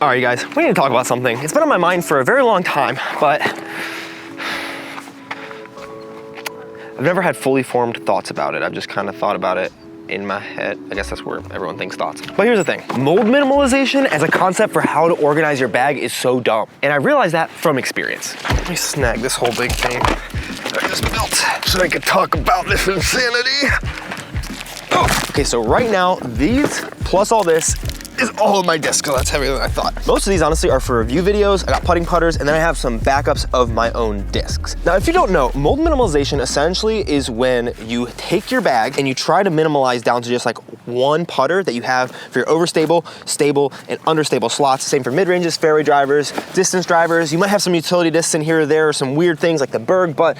All right, you guys, we need to talk about something. It's been on my mind for a very long time, but I've never had fully formed thoughts about it. I've just kind of thought about it in my head. I guess that's where everyone thinks thoughts. But here's the thing. Mold minimalization as a concept for how to organize your bag is so dumb. And I realized that from experience. Let me snag this whole big thing I just built so I could talk about this insanity. Oh. Okay, so right now, these plus all this is all of my discs, so that's heavier than I thought. Most of these honestly are for review videos. I got putting putters, and then I have some backups of my own discs. Now, if you don't know, mold minimalization essentially is when you take your bag and you try to minimalize down to just like one putter that you have for your overstable, stable, and understable slots. Same for mid-ranges, fairway drivers, distance drivers. You might have some utility discs in here or there, or some weird things like the Berg, but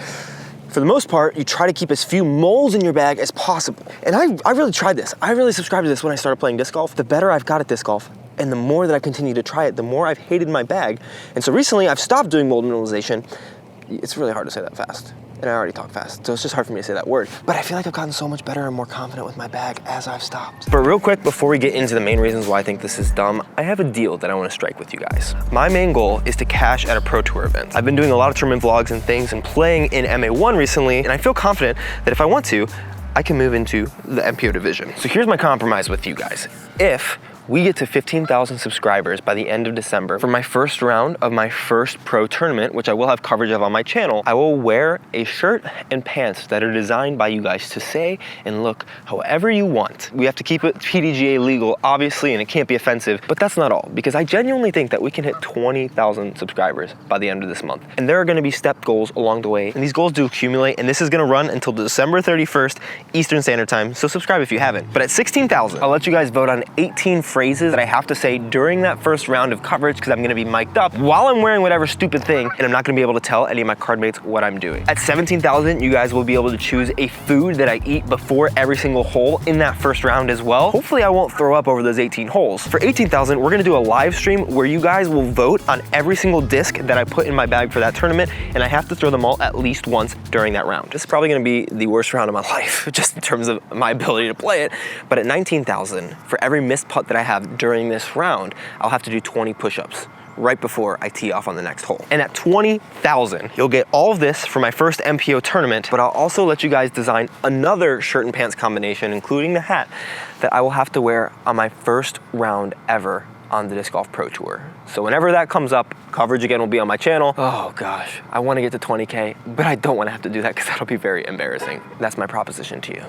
for the most part, you try to keep as few molds in your bag as possible. And I really tried this. I really subscribed to this when I started playing disc golf. The better I've got at disc golf, and the more that I continue to try it, the more I've hated my bag. And so recently, I've stopped doing mold minimalization. It's really hard to say that fast. And I already talk fast, so it's just hard for me to say that word. But I feel like I've gotten so much better and more confident with my bag as I've stopped. But real quick, before we get into the main reasons why I think this is dumb, I have a deal that I want to strike with you guys. My main goal is to cash at a Pro Tour event. I've been doing a lot of tournament vlogs and things and playing in MA1 recently, and I feel confident that if I want to, I can move into the MPO division. So here's my compromise with you guys. If we get to 15,000 subscribers by the end of December, for my first round of my first pro tournament, which I will have coverage of on my channel, I will wear a shirt and pants that are designed by you guys to say and look however you want. We have to keep it PDGA legal, obviously, and it can't be offensive, but that's not all, because I genuinely think that we can hit 20,000 subscribers by the end of this month. And there are gonna be step goals along the way, and these goals do accumulate, and this is gonna run until December 31st, Eastern Standard Time, so subscribe if you haven't. But at 16,000, I'll let you guys vote on 18 phrases that I have to say during that first round of coverage, because I'm gonna be mic'd up while I'm wearing whatever stupid thing, and I'm not gonna be able to tell any of my card mates what I'm doing. At 17,000, you guys will be able to choose a food that I eat before every single hole in that first round as well. Hopefully I won't throw up over those 18 holes. For 18,000, we're gonna do a live stream where you guys will vote on every single disc that I put in my bag for that tournament, and I have to throw them all at least once during that round. This is probably gonna be the worst round of my life, just in terms of my ability to play it. But at 19,000, for every missed putt that I have during this round, I'll have to do 20 push-ups right before I tee off on the next hole. And at 20,000, you'll get all of this for my first MPO tournament, but I'll also let you guys design another shirt and pants combination, including the hat, that I will have to wear on my first round ever on the Disc Golf Pro Tour. So whenever that comes up, coverage again will be on my channel. Oh gosh, I wanna get to 20K, but I don't wanna have to do that because that'll be very embarrassing. That's my proposition to you.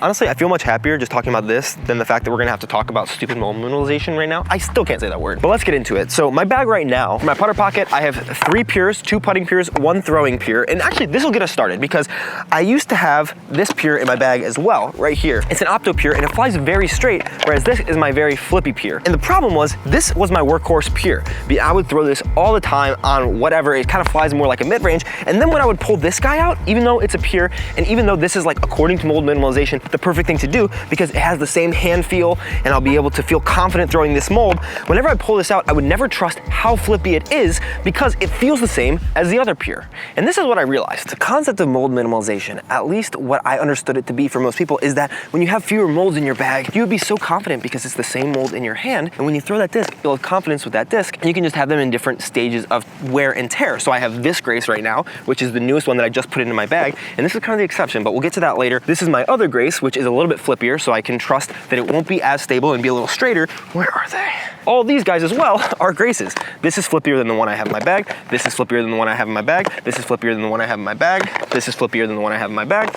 Honestly, I feel much happier just talking about this than the fact that we're gonna have to talk about stupid mold minimalization right now. I still can't say that word, but let's get into it. So my bag right now, for my putter pocket, I have 3 pures, 2 putting pures, 1 throwing pure. And actually this will get us started because I used to have this pure in my bag as well, right here. It's an Opto pure and it flies very straight, whereas this is my very flippy pure. And the problem was, this was my workhorse pure. I would throw this all the time on whatever, it kind of flies more like a mid-range. And then when I would pull this guy out, even though it's a pure, and even though this is like, according to mold minimalization, the perfect thing to do because it has the same hand feel and I'll be able to feel confident throwing this mold. Whenever I pull this out, I would never trust how flippy it is because it feels the same as the other pure. And this is what I realized. The concept of mold minimalization, at least what I understood it to be for most people, is that when you have fewer molds in your bag, you would be so confident because it's the same mold in your hand. And when you throw that disc, you'll have confidence with that disc and you can just have them in different stages of wear and tear. So I have this Grace right now, which is the newest one that I just put into my bag. And this is kind of the exception, but we'll get to that later. This is my other Grace, which is a little bit flippier, so I can trust that it won't be as stable and be a little straighter. Where are they? All these guys as well are Graces. This is flippier than the one I have in my bag. This is flippier than the one I have in my bag. This is flippier than the one I have in my bag. This is flippier than the one I have in my bag.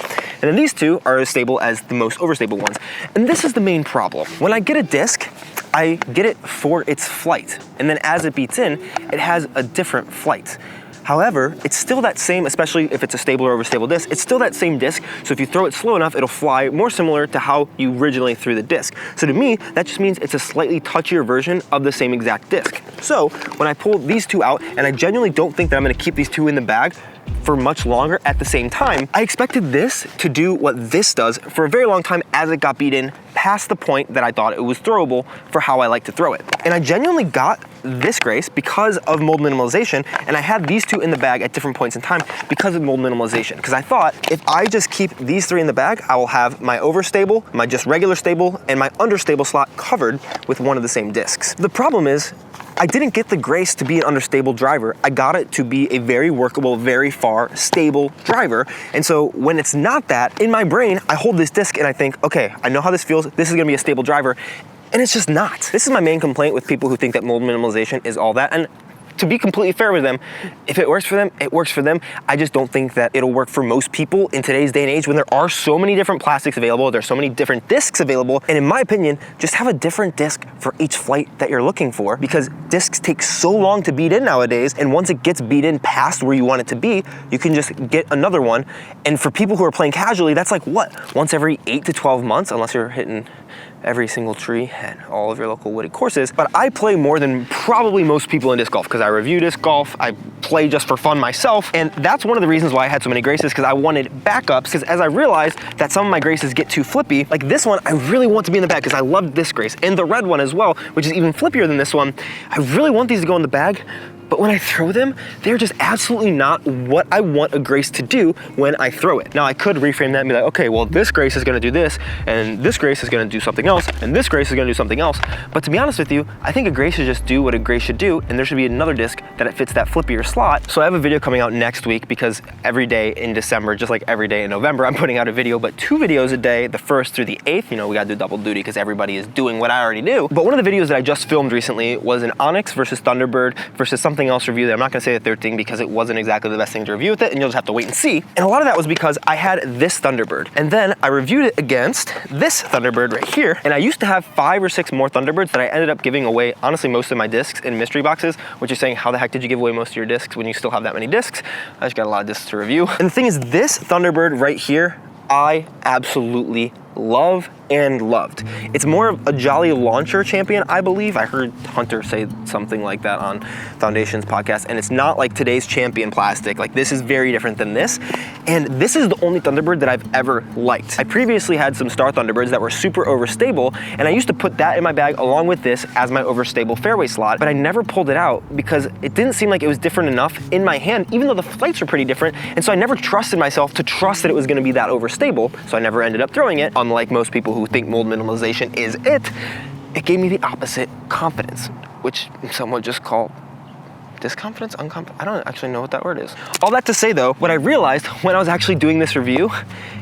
And then these two are as stable as the most overstable ones. And this is the main problem. When I get a disc, I get it for its flight. And then as it beats in, it has a different flight. However, it's still that same, especially if it's a stable or overstable disc, it's still that same disc. So if you throw it slow enough, it'll fly more similar to how you originally threw the disc. So to me, that just means it's a slightly touchier version of the same exact disc. So when I pull these two out, and I genuinely don't think that I'm gonna keep these two in the bag for much longer at the same time, I expected this to do what this does for a very long time as it got beat in past the point that I thought it was throwable for how I like to throw it. And I genuinely got this Grace because of mold minimalization, and I had these two in the bag at different points in time because of mold minimalization. Because I thought if I just keep these 3 in the bag, I will have my overstable, my just regular stable, and my understable slot covered with one of the same discs. The problem is, I didn't get the Grace to be an understable driver. I got it to be a very workable, very far, stable driver. And so when it's not that, in my brain, I hold this disc and I think, okay, I know how this feels. This is gonna be a stable driver. And it's just not. This is my main complaint with people who think that mold minimalization is all that. And to be completely fair with them, if it works for them, it works for them. I just don't think that it'll work for most people in today's day and age when there are so many different plastics available, there's so many different discs available, and in my opinion, just have a different disc for each flight that you're looking for, because discs take so long to beat in nowadays, and once it gets beat in past where you want it to be, you can just get another one. And for people who are playing casually, that's like what? Once every 8 to 12 months, unless you're hitting every single tree and all of your local wooded courses. But I play more than probably most people in disc golf because I review disc golf, I play just for fun myself, and that's one of the reasons why I had so many Graces, because I wanted backups, because as I realized that some of my Graces get too flippy, like this one, I really want to be in the bag because I love this Grace, and the red one as well, which is even flippier than this one. I really want these to go in the bag, but when I throw them, they're just absolutely not what I want a Grace to do when I throw it. Now I could reframe that and be like, okay, well this Grace is gonna do this, and this Grace is gonna do something else, and this Grace is gonna do something else. But to be honest with you, I think a Grace should just do what a Grace should do, and there should be another disc that it fits that flippier slot. So I have a video coming out next week, because every day in December, just like every day in November, I'm putting out a video, but 2 videos a day, the 1st through the 8th. You know, we gotta do double duty because everybody is doing what I already do. But one of the videos that I just filmed recently was an Onyx versus Thunderbird versus something else review that I'm not gonna say the third thing because it wasn't exactly the best thing to review with it, and you'll just have to wait and see. And a lot of that was because I had this Thunderbird, and then I reviewed it against this Thunderbird right here, and I used to have 5 or 6 more Thunderbirds that I ended up giving away, honestly, most of my discs in mystery boxes, which is saying, how the heck did you give away most of your discs when you still have that many discs? I just got a lot of discs to review. And the thing is, this Thunderbird right here, I absolutely love and loved. It's more of a Jolly Launcher champion, I believe. I heard Hunter say something like that on Foundation's podcast, and it's not like today's champion plastic. Like, this is very different than this, and this is the only Thunderbird that I've ever liked. I previously had some Star Thunderbirds that were super overstable, and I used to put that in my bag along with this as my overstable fairway slot, but I never pulled it out because it didn't seem like it was different enough in my hand, even though the flights were pretty different, and so I never trusted myself to trust that it was gonna be that overstable, so I never ended up throwing it. Unlike most people who think mold minimalization is it gave me the opposite confidence, which some would just call disconfidence, unconfidence. I don't actually know what that word is. All that to say though, what I realized when I was actually doing this review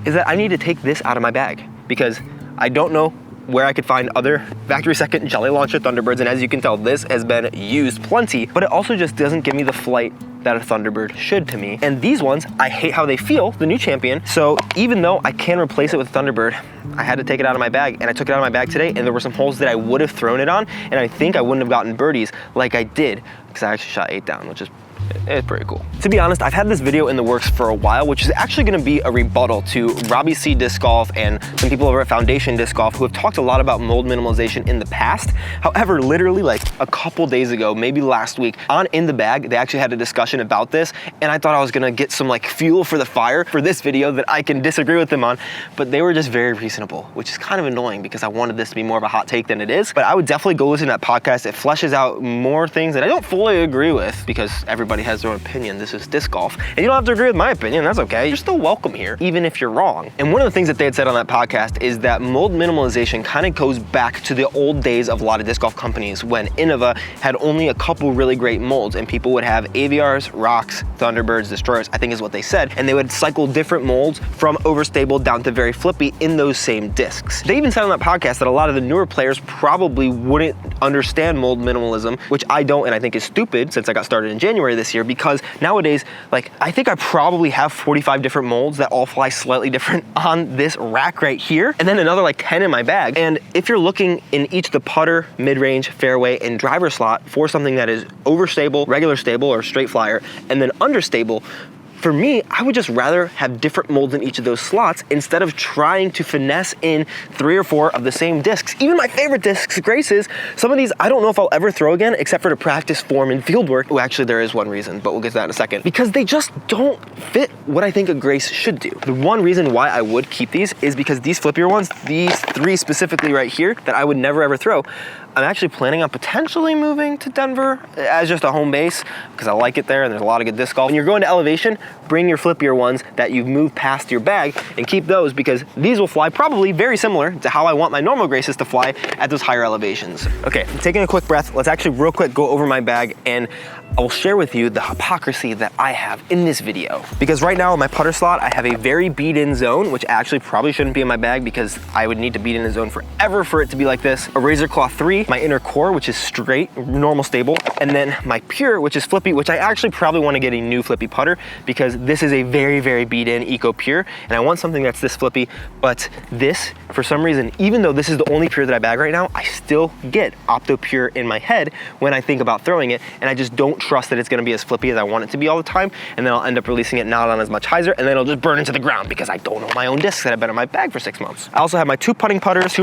is that I need to take this out of my bag, because I don't know where I could find other factory second Jolly Launcher Thunderbirds, and as you can tell, this has been used plenty, but it also just doesn't give me the flight that a Thunderbird should to me. And these ones, I hate how they feel, the new champion. So even though I can replace it with Thunderbird, I had to take it out of my bag, and I took it out of my bag today, and there were some holes that I would have thrown it on, and I think I wouldn't have gotten birdies like I did, because I actually shot 8 down, which is it's pretty cool. To be honest, I've had this video in the works for a while, which is actually gonna be a rebuttal to Robbie C Disc Golf and some people over at Foundation Disc Golf who have talked a lot about mold minimalization in the past. However, literally like a couple days ago, maybe last week, on In the Bag, they actually had a discussion about this, and I thought I was gonna get some like fuel for the fire for this video that I can disagree with them on, but they were just very reasonable, which is kind of annoying because I wanted this to be more of a hot take than it is. But I would definitely go listen to that podcast. It fleshes out more things that I don't fully agree with, because everybody has their own opinion. This is disc golf, and you don't have to agree with my opinion. That's okay. You're still welcome here, even if you're wrong. And one of the things that they had said on that podcast is that mold minimalization kind of goes back to the old days of a lot of disc golf companies when Innova had only a couple really great molds, and people would have AVRs, Rocks, Thunderbirds, Destroyers, I think is what they said, and they would cycle different molds from overstable down to very flippy in those same discs. They even said on that podcast that a lot of the newer players probably wouldn't understand mold minimalism, which I don't, and I think is stupid since I got started in January this year, because nowadays, like, I think I probably have 45 different molds that all fly slightly different on this rack right here, and then another like 10 in my bag. And if you're looking in each the putter, mid-range, fairway, and driver slot for something that is overstable, regular stable, or straight flyer, and then understable, for me, I would just rather have different molds in each of those slots instead of trying to finesse in 3 or 4 of the same discs. Even my favorite discs, Graces, some of these I don't know if I'll ever throw again except for to practice form and field work. Oh, actually there is one reason, but we'll get to that in a second. Because they just don't fit what I think a Grace should do. The one reason why I would keep these is because these flippier ones, these 3 specifically right here that I would never ever throw, I'm actually planning on potentially moving to Denver as just a home base because I like it there and there's a lot of good disc golf. When you're going to elevation, bring your flippier ones that you've moved past your bag and keep those because these will fly probably very similar to how I want my normal Graces to fly at those higher elevations. Okay, taking a quick breath, let's actually real quick go over my bag and I will share with you the hypocrisy that I have in this video. Because right now in my putter slot, I have a very beat-in zone, which actually probably shouldn't be in my bag because I would need to beat in a zone forever for it to be like this. A Razor Claw 3, my inner core, which is straight, normal stable, and then my Pure, which is flippy, which I actually probably want to get a new flippy putter because this is a very, very beat-in Eco Pure, and I want something that's this flippy, but this, for some reason, even though this is the only Pure that I bag right now, I still get Opto Pure in my head when I think about throwing it, and I just don't trust that it's gonna be as flippy as I want it to be all the time, and then I'll end up releasing it not on as much hyzer, and then it'll just burn into the ground because I don't know my own discs that have been in my bag for 6 months. I also have my two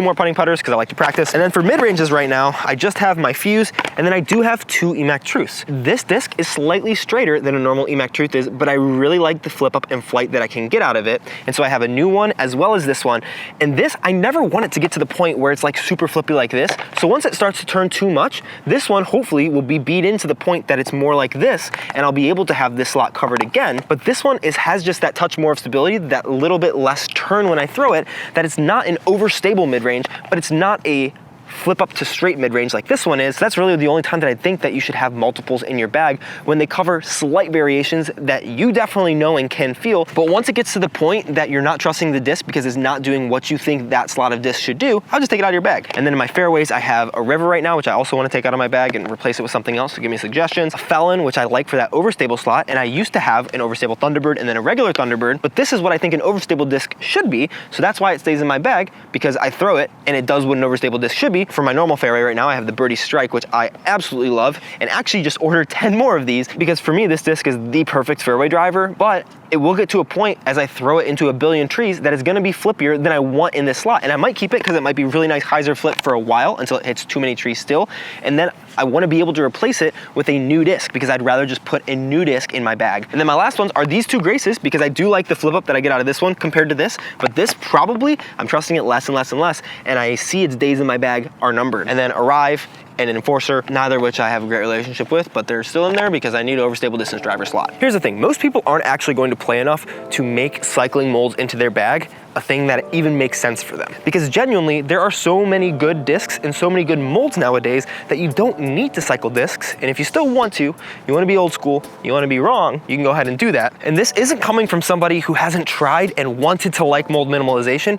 more putting putters because I like to practice, and then for mid-ranges right now, I just have my Fuse, and then I do have two EMAC Truths. This disc is slightly straighter than a normal EMAC Truth is, but I really like the flip up and flight that I can get out of it, and so I have a new one as well as this one, and this, I never want it to get to the point where it's like super flippy like this, so once it starts to turn too much, this one hopefully will be beat into the point that it's more like this, and I'll be able to have this slot covered again, but this one has just that touch more of stability, that little bit less turn when I throw it, that it's not an overstable mid-range, but it's not a flip up to straight mid-range like this one is. That's really the only time that I think that you should have multiples in your bag, when they cover slight variations that you definitely know and can feel, but once it gets to the point that you're not trusting the disc because it's not doing what you think that slot of disc should do, I'll just take it out of your bag. And then in my fairways, I have a River right now, which I also want to take out of my bag and replace it with something else, so give me suggestions. A Felon, which I like for that overstable slot, and I used to have an overstable Thunderbird and then a regular Thunderbird, but this is what I think an overstable disc should be, so that's why it stays in my bag, because I throw it and it does what an overstable disc should be. For my normal fairway right now, I have the Birdie Strike, which I absolutely love, and actually just ordered 10 more of these because for me, this disc is the perfect fairway driver, but it will get to a point as I throw it into a billion trees that is gonna be flippier than I want in this slot. And I might keep it because it might be really nice hyzer flip for a while until it hits too many trees still. And then I wanna be able to replace it with a new disc because I'd rather just put a new disc in my bag. And then my last ones are these two Graces because I do like the flip up that I get out of this one compared to this, but this probably, I'm trusting it less and less and less, and I see its days in my bag are numbered. And then Arrive and an Enforcer, neither of which I have a great relationship with, but they're still in there because I need an overstable distance driver slot. Here's the thing, most people aren't actually going to play enough to make cycling molds into their bag a thing that even makes sense for them. Because genuinely, there are so many good discs and so many good molds nowadays that you don't need to cycle discs, and if you still want to, you wanna be old school, you wanna be wrong, you can go ahead and do that. And this isn't coming from somebody who hasn't tried and wanted to like mold minimalization.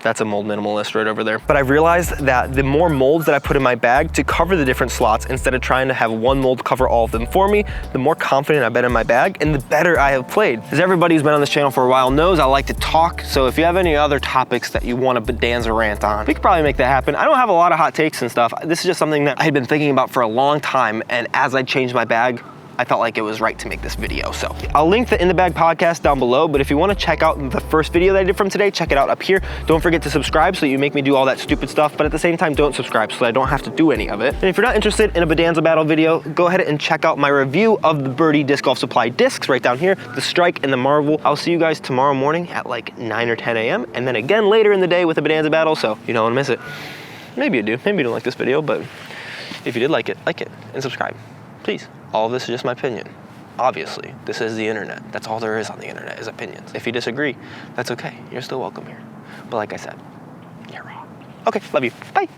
That's a mold minimalist right over there. But I've realized that the more molds that I put in my bag to cover the different slots, instead of trying to have one mold cover all of them for me, the more confident I've been in my bag and the better I have played. As everybody who's been on this channel for a while knows, I like to talk. So if you have any other topics that you want a Bedanza rant on, we could probably make that happen. I don't have a lot of hot takes and stuff. This is just something that I had been thinking about for a long time. And as I changed my bag, I felt like it was right to make this video. So I'll link the In the Bag podcast down below, but if you wanna check out the first video that I did from today, check it out up here. Don't forget to subscribe so you make me do all that stupid stuff, but at the same time, don't subscribe so I don't have to do any of it. And if you're not interested in a Bedanza battle video, go ahead and check out my review of the Birdie Disc Golf Supply discs right down here, the Strike and the Marvel. I'll see you guys tomorrow morning at like 9 or 10 a.m. and then again later in the day with a Bedanza battle, so you don't wanna miss it. Maybe you do, maybe you don't like this video, but if you did like it and subscribe, please. All of this is just my opinion. Obviously, this is the internet. That's all there is on the internet is opinions. If you disagree, that's okay. You're still welcome here. But like I said, you're wrong. Okay, love you. Bye.